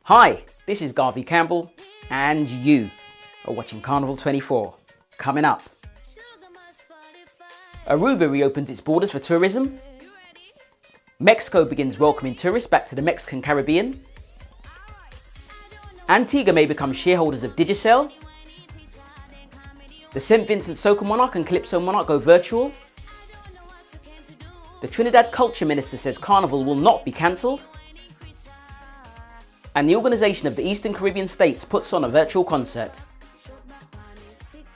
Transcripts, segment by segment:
Hi, this is Garvey Campbell, and you are watching Carnival 24. Coming up, Aruba reopens its borders for tourism. Mexico begins welcoming tourists back to the Mexican Caribbean. Antigua may become shareholders of Digicel. The St. Vincent Soca Monarch and Calypso Monarch go virtual. The Trinidad Culture Minister says Carnival will not be cancelled. And the Organisation of the Eastern Caribbean States puts on a virtual concert.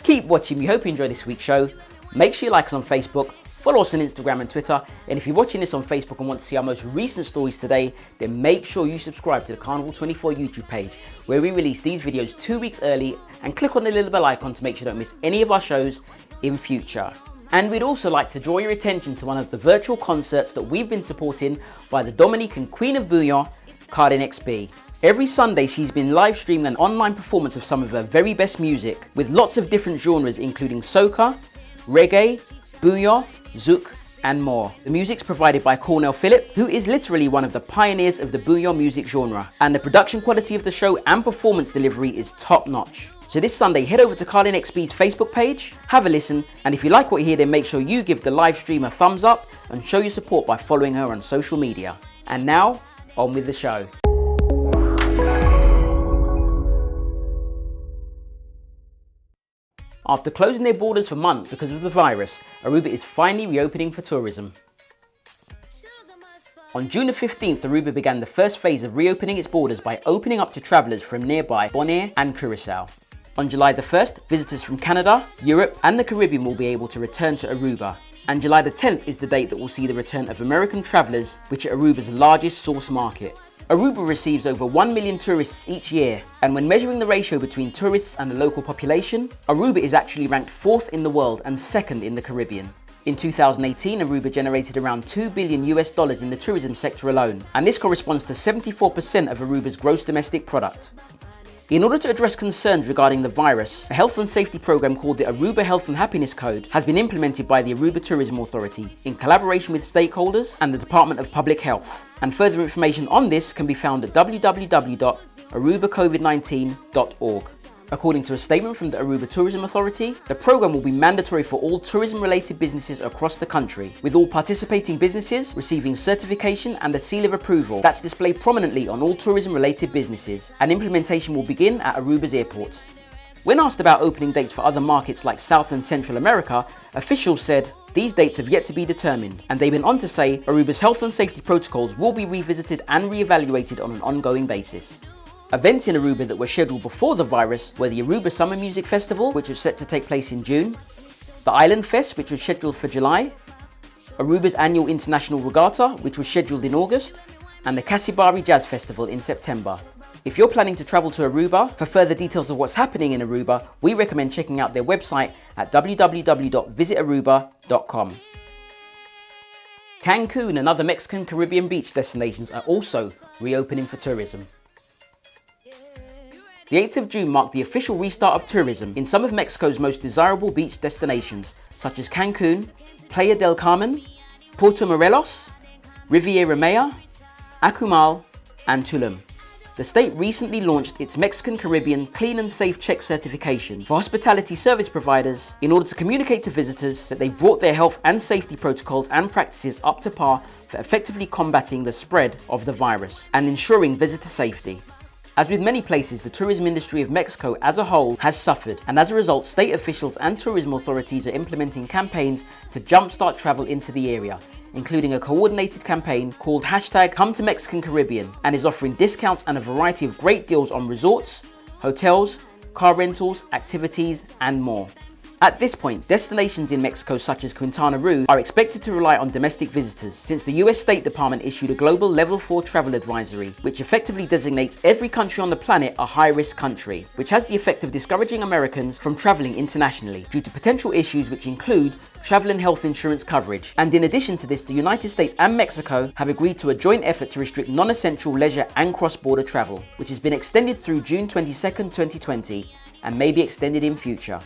Keep watching. We hope you enjoy this week's show. Make sure you like us on Facebook, follow us on Instagram and Twitter, and if you're watching this on Facebook and want to see our most recent stories today, then make sure you subscribe to the Carnival 24 YouTube page, where we release these videos 2 weeks early, and click on the little bell icon to make sure you don't miss any of our shows in future. And we'd also like to draw your attention to one of the virtual concerts that we've been supporting by the Dominican Queen of Bouillon, Carnevale. Every Sunday she's been live streaming an online performance of some of her very best music, with lots of different genres including soca, reggae, bouillon, zouk and more. The music's provided by Cornel Phillip, who is literally one of the pioneers of the bouillon music genre, and the production quality of the show and performance delivery is top notch. So this Sunday, head over to Carlin XB's Facebook page, have a listen, and if you like what you hear, then make sure you give the live stream a thumbs up and show your support by following her on social media. And now, on with the show. After closing their borders for months because of the virus, Aruba is finally reopening for tourism. On June the 15th, Aruba began the first phase of reopening its borders by opening up to travellers from nearby Bonaire and Curacao. On July the 1st, visitors from Canada, Europe and the Caribbean will be able to return to Aruba. And July the 10th is the date that will see the return of American travellers, which are Aruba's largest source market. Aruba receives over 1 million tourists each year, and when measuring the ratio between tourists and the local population, Aruba is actually ranked 4th in the world and 2nd in the Caribbean. In 2018, Aruba generated around $2 billion in the tourism sector alone, and this corresponds to 74% of Aruba's gross domestic product. In order to address concerns regarding the virus, a health and safety program called the Aruba Health and Happiness Code has been implemented by the Aruba Tourism Authority in collaboration with stakeholders and the Department of Public Health. And further information on this can be found at www.arubacovid19.org. According to a statement from the Aruba Tourism Authority, the program will be mandatory for all tourism-related businesses across the country, with all participating businesses receiving certification and a seal of approval that's displayed prominently on all tourism-related businesses, and implementation will begin at Aruba's airport. When asked about opening dates for other markets like South and Central America, officials said these dates have yet to be determined, and they went on to say Aruba's health and safety protocols will be revisited and re-evaluated on an ongoing basis. Events in Aruba that were scheduled before the virus were the Aruba Summer Music Festival, which was set to take place in June, the Island Fest, which was scheduled for July, Aruba's annual International Regatta, which was scheduled in August, and the Casibari Jazz Festival in September. If you're planning to travel to Aruba, for further details of what's happening in Aruba, we recommend checking out their website at www.visitaruba.com. Cancun and other Mexican Caribbean beach destinations are also reopening for tourism. The 8th of June marked the official restart of tourism in some of Mexico's most desirable beach destinations, such as Cancun, Playa del Carmen, Puerto Morelos, Riviera Maya, Akumal, and Tulum. The state recently launched its Mexican Caribbean Clean and Safe Check certification for hospitality service providers in order to communicate to visitors that they brought their health and safety protocols and practices up to par for effectively combating the spread of the virus and ensuring visitor safety. As with many places, the tourism industry of Mexico as a whole has suffered, and as a result, state officials and tourism authorities are implementing campaigns to jumpstart travel into the area, including a coordinated campaign called #ComeToMexicanCaribbean, and is offering discounts and a variety of great deals on resorts, hotels, car rentals, activities, and more. At this point, destinations in Mexico such as Quintana Roo are expected to rely on domestic visitors, since the US State Department issued a global Level 4 travel advisory, which effectively designates every country on the planet a high-risk country, which has the effect of discouraging Americans from traveling internationally due to potential issues which include travel and health insurance coverage. And in addition to this, the United States and Mexico have agreed to a joint effort to restrict non-essential leisure and cross-border travel, which has been extended through June 22, 2020, and may be extended in future.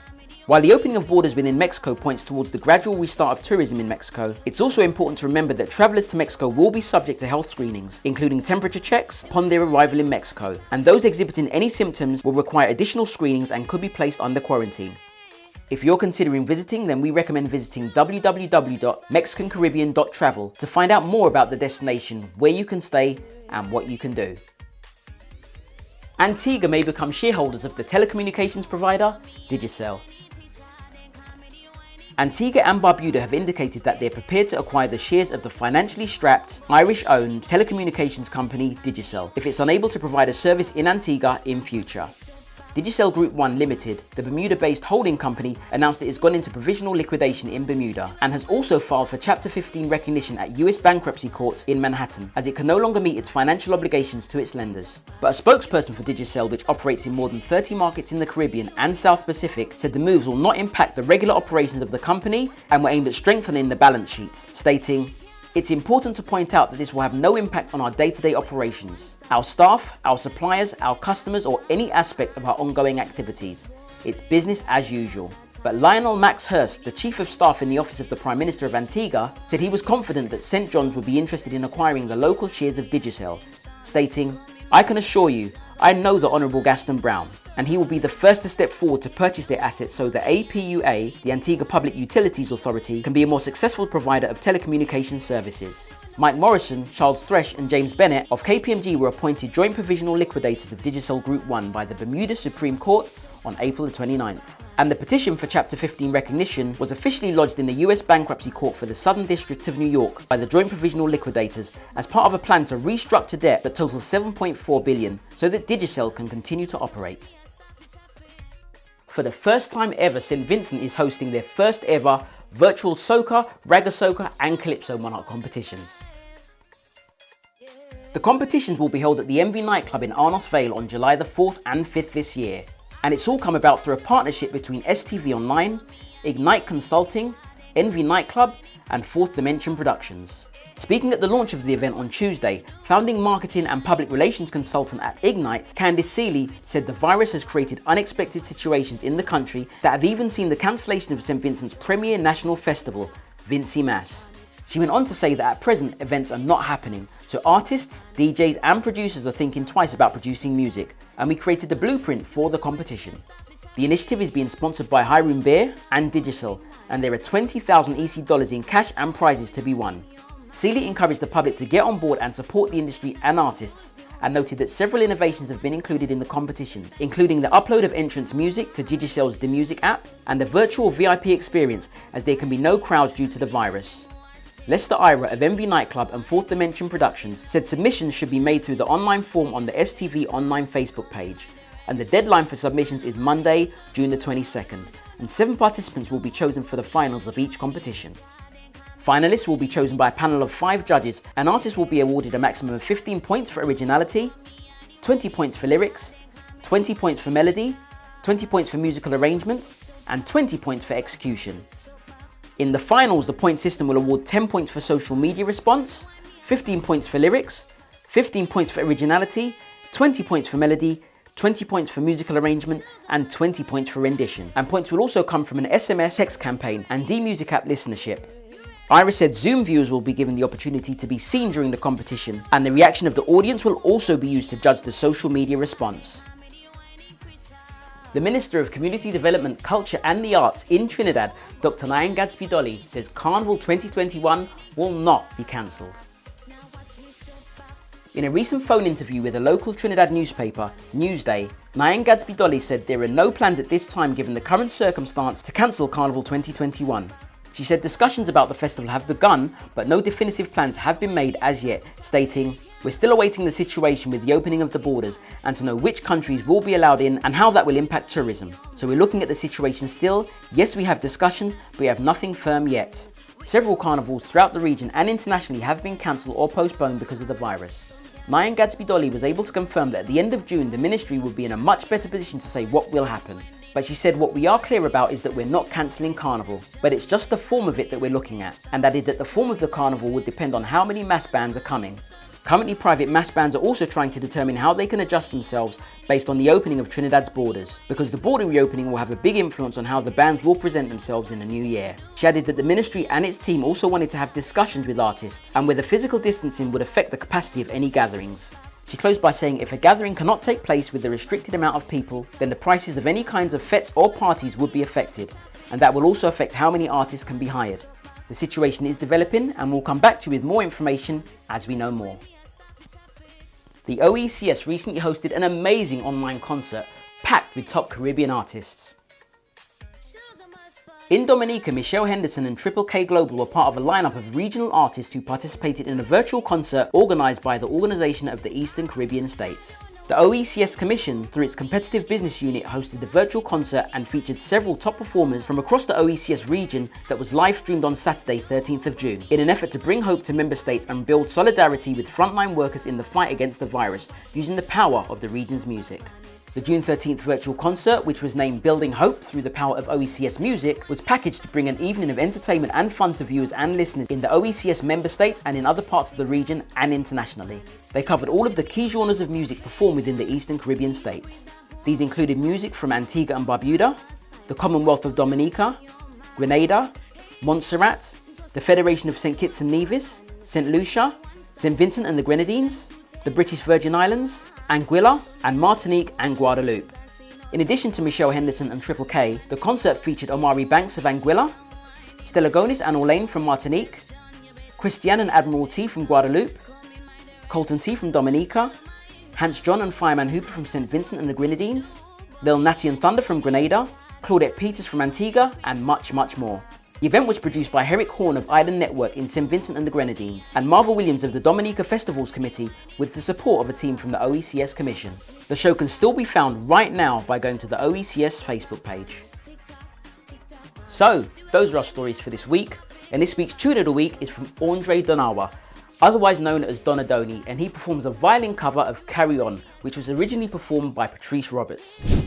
While the opening of borders within Mexico points towards the gradual restart of tourism in Mexico, it's also important to remember that travellers to Mexico will be subject to health screenings, including temperature checks upon their arrival in Mexico, and those exhibiting any symptoms will require additional screenings and could be placed under quarantine. If you're considering visiting, then we recommend visiting www.mexicancaribbean.travel to find out more about the destination, where you can stay, and what you can do. Antigua may become shareholders of the telecommunications provider Digicel. Antigua and Barbuda have indicated that they're prepared to acquire the shares of the financially strapped, Irish-owned telecommunications company Digicel if it's unable to provide a service in Antigua in future. Digicel Group 1 Limited, the Bermuda-based holding company, announced it has gone into provisional liquidation in Bermuda and has also filed for Chapter 15 recognition at US bankruptcy court in Manhattan, as it can no longer meet its financial obligations to its lenders. But a spokesperson for Digicel, which operates in more than 30 markets in the Caribbean and South Pacific, said the moves will not impact the regular operations of the company and were aimed at strengthening the balance sheet, stating, "It's important to point out that this will have no impact on our day-to-day operations, our staff, our suppliers, our customers, or any aspect of our ongoing activities. It's business as usual." But Lionel Max Hurst, the Chief of Staff in the Office of the Prime Minister of Antigua, said he was confident that St. John's would be interested in acquiring the local shares of Digicel, stating, "I can assure you, I know the Honourable Gaston Brown, and he will be the first to step forward to purchase their assets so the APUA, the Antigua Public Utilities Authority, can be a more successful provider of telecommunications services." Mike Morrison, Charles Thresh and James Bennett of KPMG were appointed joint provisional liquidators of Digicel Group 1 by the Bermuda Supreme Court on April 29th. And the petition for Chapter 15 recognition was officially lodged in the US Bankruptcy Court for the Southern District of New York by the joint provisional liquidators as part of a plan to restructure debt that totals $7.4 billion so that Digicel can continue to operate. For the first time ever, St. Vincent is hosting their first ever virtual Soca, Ragga Soca and Calypso Monarch competitions. The competitions will be held at the MV nightclub in Arnos Vale on July the 4th and 5th this year. And it's all come about through a partnership between STV Online, Ignite Consulting, NV Nightclub and Fourth Dimension Productions. Speaking at the launch of the event on Tuesday, founding marketing and public relations consultant at Ignite, Candice Seeley, said the virus has created unexpected situations in the country that have even seen the cancellation of St. Vincent's premier national festival, Vincy Mass. She went on to say that at present events are not happening, so artists, DJs and producers are thinking twice about producing music, and we created the blueprint for the competition. The initiative is being sponsored by Hiram Beer and Digicel, and there are $20,000 EC in cash and prizes to be won. Seeley encouraged the public to get on board and support the industry and artists, and noted that several innovations have been included in the competitions, including the upload of entrance music to Digicel's The Music app, and the virtual VIP experience, as there can be no crowds due to the virus. Lester Ira of MV Nightclub and Fourth Dimension Productions said submissions should be made through the online form on the STV Online Facebook page, and the deadline for submissions is Monday, June the 22nd, and 7 participants will be chosen for the finals of each competition. Finalists will be chosen by a panel of 5 judges, and artists will be awarded a maximum of 15 points for originality, 20 points for lyrics, 20 points for melody, 20 points for musical arrangement, and 20 points for execution. In the finals, the point system will award 10 points for social media response, 15 points for lyrics, 15 points for originality, 20 points for melody, 20 points for musical arrangement, and 20 points for rendition. And points will also come from an SMS text campaign and the Music app listenership. Ira said Zoom viewers will be given the opportunity to be seen during the competition, and the reaction of the audience will also be used to judge the social media response. The Minister of Community Development, Culture and the Arts in Trinidad, Dr. Nyan Gadsby-Dolly, says Carnival 2021 will not be cancelled. In a recent phone interview with a local Trinidad newspaper, Newsday, Nyan Gadsby-Dolly said there are no plans at this time given the current circumstance to cancel Carnival 2021. She said discussions about the festival have begun, but no definitive plans have been made as yet, stating, "We're still awaiting the situation with the opening of the borders and to know which countries will be allowed in and how that will impact tourism. So we're looking at the situation still. Yes, we have discussions, but we have nothing firm yet." Several carnivals throughout the region and internationally have been cancelled or postponed because of the virus. Nyan Gadsby-Dolly was able to confirm that at the end of June, the ministry would be in a much better position to say what will happen. But she said what we are clear about is that we're not cancelling Carnival, but it's just the form of it that we're looking at, and added that the form of the Carnival would depend on how many mass bands are coming. Currently, private mass bands are also trying to determine how they can adjust themselves based on the opening of Trinidad's borders, because the border reopening will have a big influence on how the bands will present themselves in the new year. She added that the ministry and its team also wanted to have discussions with artists and whether physical distancing would affect the capacity of any gatherings. She closed by saying if a gathering cannot take place with a restricted amount of people, then the prices of any kinds of fetes or parties would be affected, and that will also affect how many artists can be hired. The situation is developing and we'll come back to you with more information as we know more. The OECS recently hosted an amazing online concert packed with top Caribbean artists. In Dominica, Michelle Henderson and Triple K Global were part of a lineup of regional artists who participated in a virtual concert organised by the Organisation of the Eastern Caribbean States. The OECS Commission, through its competitive business unit, hosted the virtual concert and featured several top performers from across the OECS region that was live streamed on Saturday, 13th of June, in an effort to bring hope to member states and build solidarity with frontline workers in the fight against the virus, using the power of the region's music. The June 13th virtual concert, which was named Building Hope Through the Power of OECS Music, was packaged to bring an evening of entertainment and fun to viewers and listeners in the OECS member states and in other parts of the region and internationally. They covered all of the key genres of music performed within the Eastern Caribbean states. These included music from Antigua and Barbuda, the Commonwealth of Dominica, Grenada, Montserrat, the Federation of St. Kitts and Nevis, St. Lucia, St. Vincent and the Grenadines, the British Virgin Islands, Anguilla, and Martinique and Guadeloupe. In addition to Michelle Henderson and Triple K, the concert featured Omari Banks of Anguilla, Stella Gonis and Orlane from Martinique, Christiane and Admiral T from Guadeloupe, Colton T from Dominica, Hans John and Fireman Hooper from St. Vincent and the Grenadines, Lil Natty and Thunder from Grenada, Claudette Peters from Antigua, and much, much more. The event was produced by Herrick Horn of Island Network in St. Vincent and the Grenadines and Marva Williams of the Dominica Festivals Committee with the support of a team from the OECS Commission. The show can still be found right now by going to the OECS Facebook page. So, those are our stories for this week, and this week's tune of the week is from Andre Donawa, otherwise known as Donadoni, and he performs a violin cover of Carry On, which was originally performed by Patrice Roberts.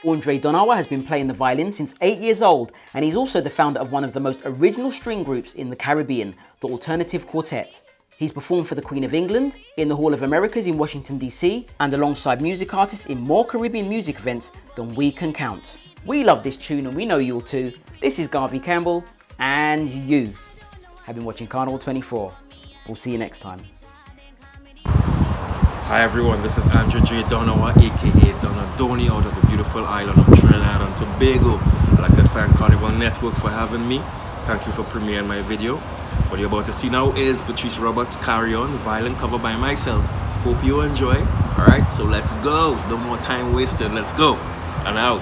Andre Donawa has been playing the violin since 8 years old, and he's also the founder of one of the most original string groups in the Caribbean, the Alternative Quartet. He's performed for the Queen of England, in the Hall of Americas in Washington DC, and alongside music artists in more Caribbean music events than we can count. We love this tune and we know you'll too. This is Garvey Campbell, and you have been watching Carnival 24. We'll see you next time. Hi everyone, this is Andrew J. Donawa, aka Donadoni, out of the beautiful island of Trinidad and Tobago. I'd like to thank Carnival Network for having me. Thank you for premiering my video. What you're about to see now is Patrice Roberts' Carry On, violin cover by myself. Hope you enjoy. Alright, so let's go. No more time wasted, let's go. And out.